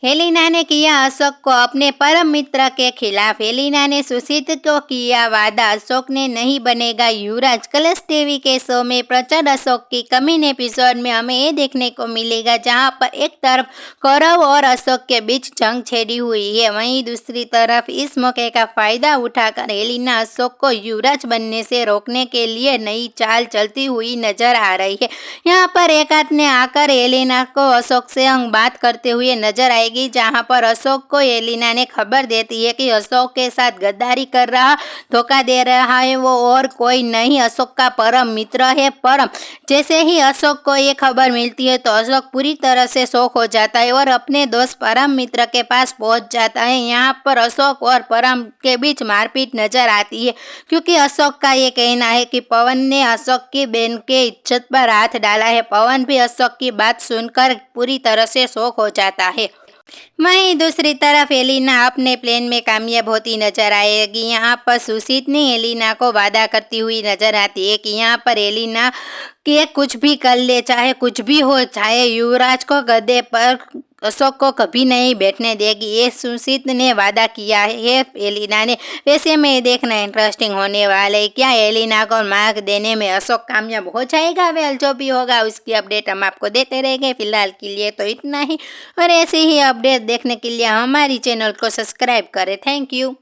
Helena ने किया अशोक को अपने परम मित्र के खिलाफ। हेलिना ने सुशीत को किया वादा, अशोक ने नहीं बनेगा युवराज। कलर्स टीवी के शो में प्रचंड अशोक की कमिंग एपिसोड में हमें ये देखने को मिलेगा जहां पर एक तरफ कौरव और अशोक के बीच जंग छिड़ी हुई है, वहीं दूसरी तरफ इस मौके का फायदा उठाकर हेलिना अशोक को युवराज बनने से रोकने के लिए नई चाल चलती हुई नजर आ रही है। यहाँ पर एक हाथ ने आकर हेलिना को अशोक से बात करते हुए नजर आएगी, जहां पर अशोक को हेलिना ने खबर देती है कि अशोक के साथ गद्दारी कर रहा, धोखा दे रहा है वो और कोई नहीं, अशोक का परम मित्र है। परम जैसे ही अशोक को ये खबर मिलती है तो अशोक पूरी तरह से शॉक हो जाता है और अपने दोस्त परम मित्र के पास पहुंच जाता है। यहाँ पर अशोक और परम के बीच मारपीट नजर आती है, क्योंकि अशोक का ये कहना है कि पवन ने अशोक की बहन के इज्जत पर हाथ डाला है। पवन भी अशोक की बात सुनकर पूरी तरह से शॉक हो जाता है। वहीं दूसरी तरफ एलिना अपने प्लान में कामयाब होती नजर आएगी। यहाँ पर सुशीत ने एलिना को वादा करती हुई नजर आती है कि यहाँ पर एलिना के कुछ भी कर ले, चाहे कुछ भी हो, चाहे युवराज को गद्दे पर अशोक को कभी नहीं बैठने देगी। ये सुशीत ने वादा किया है एलिना ने। वैसे में देखना इंटरेस्टिंग होने वाला है, क्या एलिना को मार्क देने में अशोक कामयाब हो जाएगा? वेल जो भी होगा उसकी अपडेट हम आपको देते रहेंगे। फिलहाल के लिए तो इतना ही, और ऐसे ही अपडेट देखने के लिए हमारी चैनल को सब्सक्राइब करें। Thank you.